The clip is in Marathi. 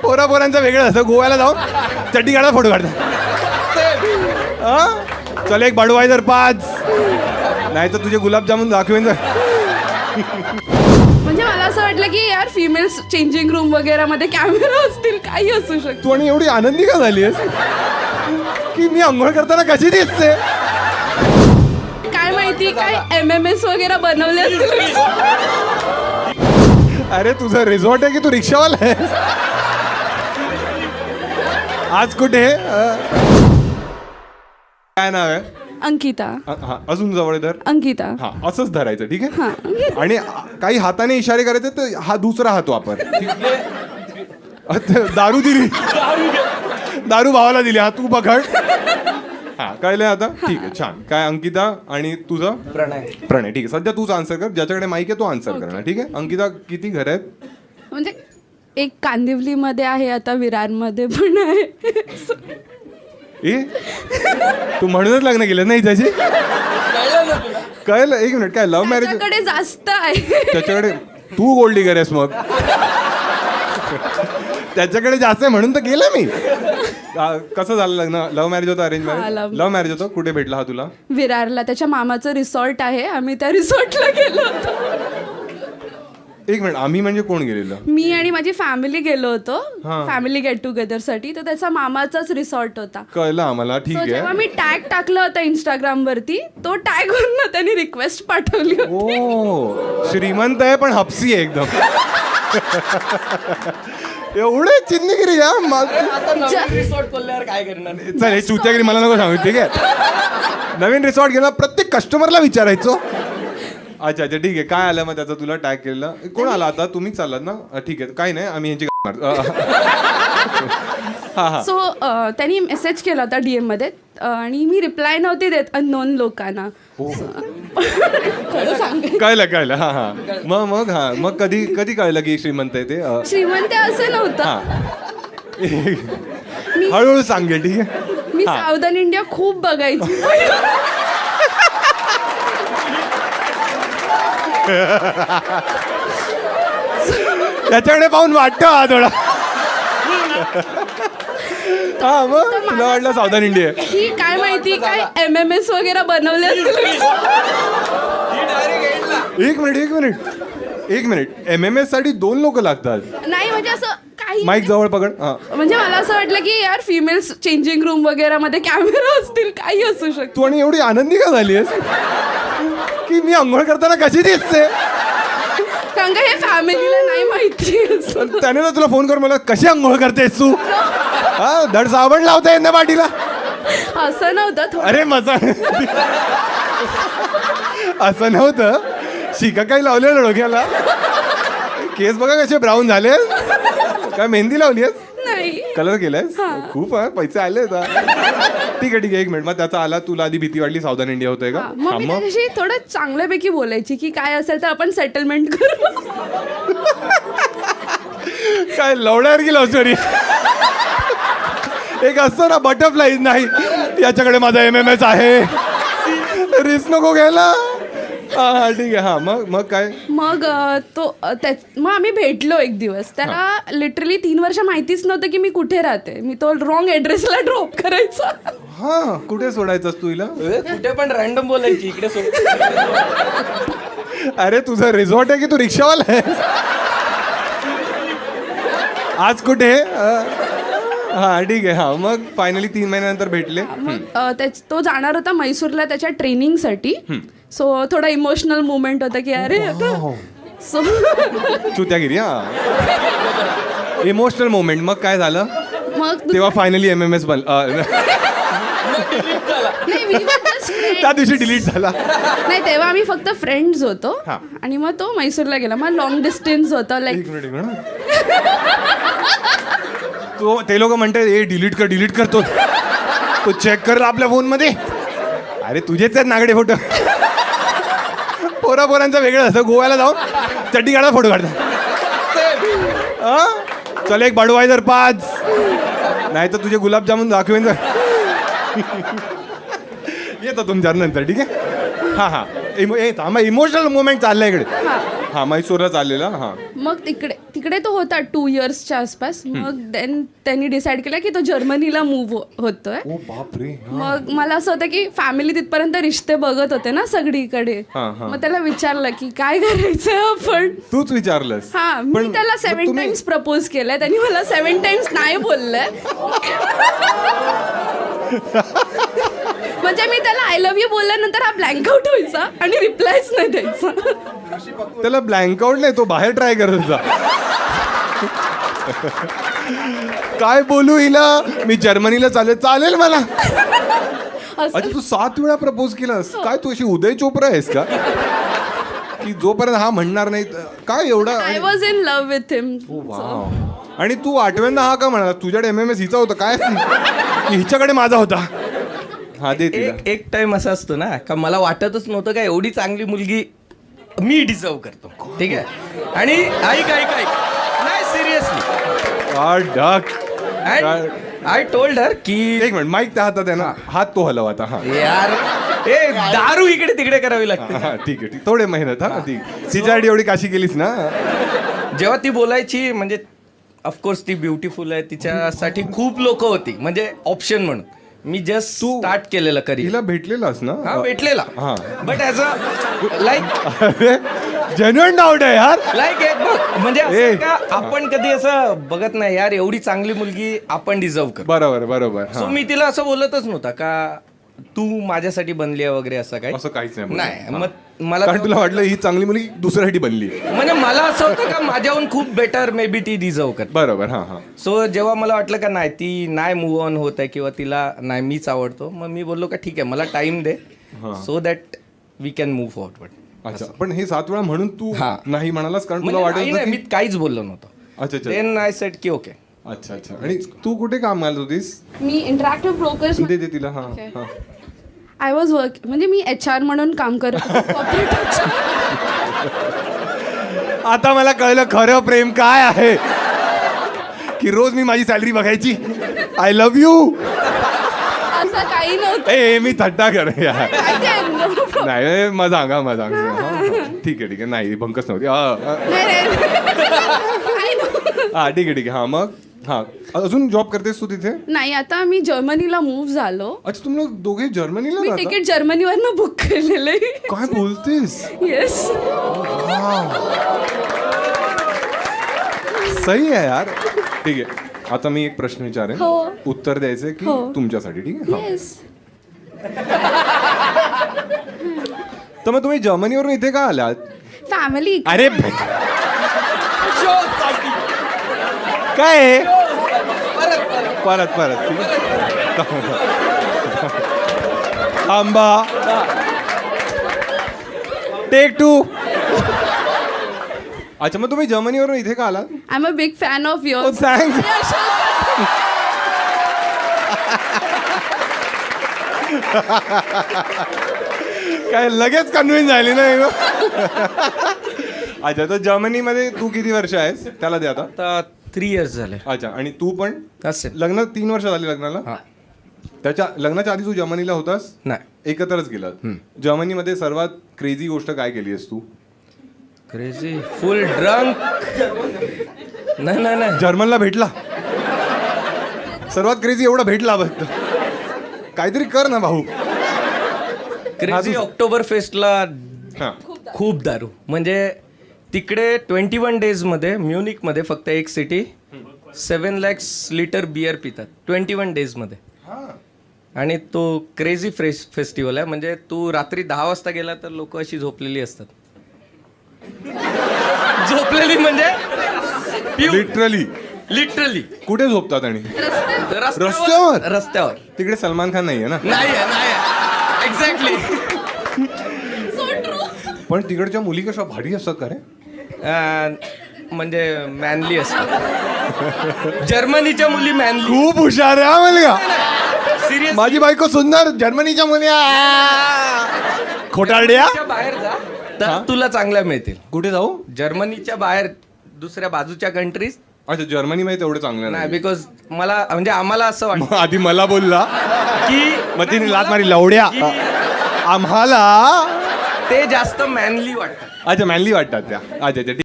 पोरांचं वेगळं असं गोव्याला जाऊन चड्डी काढा फोटो काढता. चल एक बडवायझर 5 नाही तर तुझे गुलाबजामुन दाखवेन. म्हणजे मला असं वाटलं की यार फिमेल्स चेंजिंग रूम वगैरे मध्ये कॅमेरा असतील, काही असू शकतो. तू आणि एवढी आनंदी का झाली आहेस की मी अंघोळ करताना कशी दिसते? काय माहिती काय MMS वगैरे बनवले असतील. अरे तुझं रिसॉर्ट आहे की तू रिक्षावाला आहे? आज कुठे? काय नाव आहे? अंकिता. हा अजून जवळ धर. अंकिता. हा असंच धरायचं, ठीक आहे. हा. आणि काही हाताने इशारे करायचे तर हा दुसरा हात वापर. दारू दिली, दारू भावाला दिली, हा तू पकड. हा कळलंय आता, ठीक आहे, छान. काय अंकिता आणि तुझं? प्रणय. प्रणय, ठीक आहे. सध्या तूच आन्सर कर, ज्याच्याकडे माईक आहे तो आन्सर करणार, ठीक आहे. अंकिता किती घर आहेत? म्हणजे एक कांदिवलीमध्ये आहे, आता विरारमध्ये पण आहे. ए तू म्हणूनच लग्न केलं नाही त्याची? कळलं. एक मिनिट, काय लव्ह मॅरेज? त्याच्याकडे जास्त आहे. त्याच्याकडे तू गोल्डी करेस मग? त्याच्याकडे जास्त आहे म्हणून तर केलं मी. कसं झालं लग्न? लव्ह मॅरेज होतं, अरेंज मॅरेज? लव्ह मॅरेज होतं. कुठे भेटला हा तुला? विरारला. त्याच्या मामाचं रिसॉर्ट आहे, आम्ही त्या रिसॉर्टला गेलो होतो. एक मिनिट, आम्ही म्हणजे कोण गेलेलं? मी आणि माझी फॅमिली गेलो होतो हा. फॅमिली गेट टुगेदर साठी. तर त्याचा मामाचाच रिसॉर्ट होता. कळलं आम्हाला, ठीक आहे. जेव्हा मी टॅग टाकलं होतं इंस्टाग्राम वरती, तो टॅग वरून त्यांनी रिक्वेस्ट पाठवली होती. ओ श्रीमंत आहे पण हपसी आहे एकदम. एवढे चिन्हगिरी या. रिसॉर्ट खोलल्यावर काय करणार? चल हे चुत्यागिरी मला नको सांगू, ठीक आहे. नवीन रिसॉर्ट गेला प्रत्येक कस्टमरला विचारायचो. अच्छा अच्छा, ठीक आहे. काय आलं मग त्याचा तुला टॅग केलेला? कोण आला आता? तुम्हीच चाललात ना? ठीक आहे, काही नाही, आम्ही यांची हा हा. सो त्यांनी मेसेज केला होता DM मध्ये, आणि मी रिप्लाय नव्हती देत अननोन लोकांना. कळलं कळलं. हा हा. मग हा मग कधी कधी कळलं की श्रीमंत आहे ते? श्रीमंत असं नव्हतं. हळूहळू सांगेल, ठीक आहे. मी सावधान इंडिया खूप बघायची. त्याच्याकडे पाहून वाटतं हा थोडा. हा मग तुला वाटलं सावधान इंडिया? की काय माहिती काय MMS वगैरे बनवले असतील. एक मिनिट MMS साठी 2 लोक लागतात? नाही म्हणजे असं काही. माईक जवळ पकड. म्हणजे मला असं वाटलं की यार फिमेल्स चेंजिंग रूम वगैरे मध्ये कॅमेरा असतील, काही असू शकतो. तू आणि एवढी आनंदी का झाली आहेस की मी अंघोळ करताना कशी दिसते? कारण का हे फॅमिलीला नाही माहिती. त्याने ना तुला फोन करून मला कशी अंघोळ करतेस तू? हा धड साबण लावता येत ना पाठीला? असं नव्हतं. अरे मजा. असं नव्हतं. शिका काही लावलेलं डोक्याला? केस बघा कसे ब्राऊन झाले. काय मेहंदी लावली आहेस? नाही. कलर केलायस? खूप पैसे आले. ठीक आहे. एक मिनिट, मग त्याचा आला, तुला आधी भीती वाटली सावधान इंडिया होतंय का? मग मी त्याच्याशी थोडं चांगल्यापैकी बोलायची की काय असेल तर आपण सेटलमेंट करू. काय लवड्यावर लव्ह स्टोरी? एक असतो ना बटरफ्लाय, नाही याच्याकडे माझा MMS आहे, रिस्क नको घ्यायला. हा ठीक आहे. हा मग काय? मग मग आम्ही भेटलो एक दिवस. त्याला लिटरली 3 वर्ष माहितीच नव्हतं की मी कुठे राहते. मी तो रॉंग ऍड्रेसला ड्रॉप करायचा. हा कुठे सोडायचंस तू हिला? कुठे पण रॅन्डम बोलायची, इकडे अरे तुझं रिसॉर्ट आहे की तू रिक्षावाला आहे? आज कुठे? हा ठीक आहे. हा मग फायनली 3 महिन्यानंतर भेटले. तो जाणार होता मैसूरला त्याच्या ट्रेनिंगसाठी. सो थोडा इमोशनल मुवमेंट होता की अरे सो चुत्यागिरी. हा इमोशनल मोमेंट. मग काय झालं? मग तेव्हा फायनली MMS त्या दिवशी डिलीट झाला. नाही, तेव्हा आम्ही फक्त फ्रेंड्स होतो. हा. आणि मग तो मैसूरला गेला. मग लॉंग डिस्टन्स होता. लाईक एक मिनिट. तो ते लोक म्हणतात ए डिलीट करतो. तो चेक कर आपल्या फोन मध्ये. अरे तुझेच आहेत नागडे फोटो. पोरांचं वेगळं असं गोव्याला जाऊन चड्डी काढा फोटो काढता. चल एक बडवायझर 5 नाही तर तुझे गुलाबजामुन दाखवेन. येतो तुमच्या नंतर, ठीक आहे. हा हा. थांबा, इमोशनल मुवमेंट चाललंय इकडे. हा मैसूरला चाललेला हा. मग तिकडे तो होता 2 इयर्सच्या आसपास. मग त्यांनी डिसाईड केलं की तो जर्मनीला मूव्ह होतोय. ओ बापरे. मग मला असं होतं की फॅमिली तिथपर्यंत रिश्ते बघत होते ना सगळीकडे. हा, हा. मग त्याला विचारलं की काय करायचं आपण. तूच विचारलंस. हा मी त्याला 7 टाइम्स प्रपोज केलंय. त्यांनी मला 7 टाइम्स नाही बोललंय. म्हणजे मी त्याला आय लव्ह यू बोलल्यानंतर हा ब्लँक आउट व्हायचा आणि रिप्लायच नाही द्यायचा. त्याला ब्लँक आउट नाही, तो बाहेर ट्राय करत होता. काय बोलू हिला, मी जर्मनीला चालेल मला. अच्छा तू 7 वेळा प्रपोज केलास. काय तू अशी उदय चोप्रा आहेस का, की जोपर्यंत हा म्हणणार नाही काय एवढा. I was in love with him. आणि तू 8व्यांदा हा का म्हणाला, तुझ्याकडे MMS हिचा होता काय, हिच्याकडे माझा होता. हा दे तिला. एक टाइम असा असतो ना का मला वाटतच नव्हतं का एवढी चांगली मुलगी मी डिझर्व करतो. ठीक आहे. आणि ऐक नाही सिरियसली. आय टोल्ड हर की एक मिनिट, माईक त्या हातात आहे ना, हात तो हलव आता. हा यार ए दारू इकडे तिकडे करावी लागते. हा ठीक आहे थोडे मेहनत. हा ठीक. तिच्यासाठी एवढी काशी केलीस ना. जेव्हा ती बोलायची म्हणजे ऑफकोर्स ती ब्युटिफुल आहे, तिच्यासाठी खूप लोक होती म्हणजे ऑप्शन म्हणून. मी जस्ट स्टार्ट केलेलं करियर. तिला भेटलेलास ना. हा भेटलेला. हा. But as a like genuine doubt आहे यार. लाईक एक बघ म्हणजे असं का आपण कधी असं बघत नाही यार एवढी चांगली मुलगी आपण डिझर्व कर. बरोबर. सो मी तिला असं बोलतच नव्हता का तू माझ्यासाठी बनली आहे वगैरे असं काही. असं काहीच नाही. नाही मग मला कारण तुला वाटलं ही चांगली मुलगी दुसऱ्यासाठी बनली. म्हणजे मला असं होतं का माझ्याहून खूप बेटर मे बी ती डिझर्व कर. बरोबर. हा. सो जेव्हा मला वाटलं का नाही ती नाही मूव्ह ऑन होत आहे किंवा तिला नाही मीच आवडतो, मग मी बोललो का ठीक आहे मला टाइम दे so that we can move forward. अच्छा पण हे 7 वेळा म्हणून तू हा. नाही म्हणालास कारण तुला म्हणजे वाटत मी काहीच बोललो नव्हतो. अच्छा. देन आय सेड की ओके. अच्छा. आणि तू कुठे काम घालत होतीस. मी इंटरॅक्टिव्ह ब्रोकर्स. दे तिला. हा. आय वॉज वर्क म्हणजे मी HR म्हणून काम करत होते. आता मला कळलं खरं प्रेम काय आहे, की रोज मी माझी सॅलरी बघायची. I love you. असं काही नव्हतं. ए मी थट्टा कर यार. माहिती आहे, no problem. नाही मजा अंगा. ठीक आहे नाही भंकस नव्हती. हा ठीक आहे. हा मग हा अजून जॉब करतेस तू तिथे. नाही आता मी जर्मनीला मूव्ह झालो. अच्छा तुम्ही लोक दोघे जर्मनीला मी राहता? तिकीट जर्मनीवरनं बुक केलेलं आहे. काय बोलतेस. येस. सही आहे यार. ठीक आहे आता मी एक प्रश्न विचारेन. हो. उत्तर द्यायचंय की हो. तुमच्यासाठी. ठीक आहे. हा. येस. तर मग तुम्ही जर्मनीवरून इथे का आलात. फॅमिली. अरे काय आहे? परत थांबा. टेक 2. अच्छा मग तुम्ही जर्मनीवरून इथे का आलात. I am a big fan of yours. Thanks. काय लगेच कन्व्हिन्स झाली ना. अच्छा तर जर्मनीमध्ये तू किती वर्ष आहेस त्याला दे आता. आता 3 years झाले. अच्छा आणि तू पण असेल. लग्न 3 वर्ष झाली लग्नाला. हा. त्याच्या लग्नाच्या आधी तू जर्मनीला होतास. नाही एकत्रच गेलात. जर्मनीमध्ये सर्वात क्रेझी गोष्ट काय केली आहेस तू. क्रेझी फुल ड्रंक. नाही जर्मनला भेटला. सर्वात क्रेझी एवढा भेटला बघ. काहीतरी कर ना भाऊ. क्रेझी ऑक्टोबर फेस्टला हा. खूप दारू म्हणजे तिकडे 21 डेजमध्ये म्युनिकमध्ये फक्त एक सिटी 7 lakhs लिटर बियर पितात 21 डेजमध्ये. आणि तो क्रेझी फेस्टिवल आहे म्हणजे तू रात्री 10 वाजता गेला तर लोक अशी झोपलेली असतात. झोपलेली म्हणजे लिटरली कुठे झोपतात आणि रस्त्यावर. तिकडे सलमान खान नाहीये ना. नाही एक्झॅक्टली. पण तिकडच्या मुली कशा भारी असतात का रे. म्हणजे मॅनली असतात. जर्मनीच्या मुली मॅनली. खूप हुशार आहे हा मुलगा. सिरियस. माझी बायको सुंदर. जर्मनीच्या मुली खोटारड्या. बाहेर जा तर तुला चांगल्या मिळतील. कुठे जाऊ. जर्मनीच्या बाहेर दुसऱ्या बाजूच्या कंट्रीज. अच्छा जर्मनीमध्ये तेवढं चांगलं नाही बिकॉज मला म्हणजे आम्हाला असं वाटतं आधी मला बोलला की मग तिने लात मारी लवड्या. आम्हाला ते जास्त मॅनली वाटतात. अच्छा मॅनली वाटतात त्या. अच्छा अच्छा ठीक.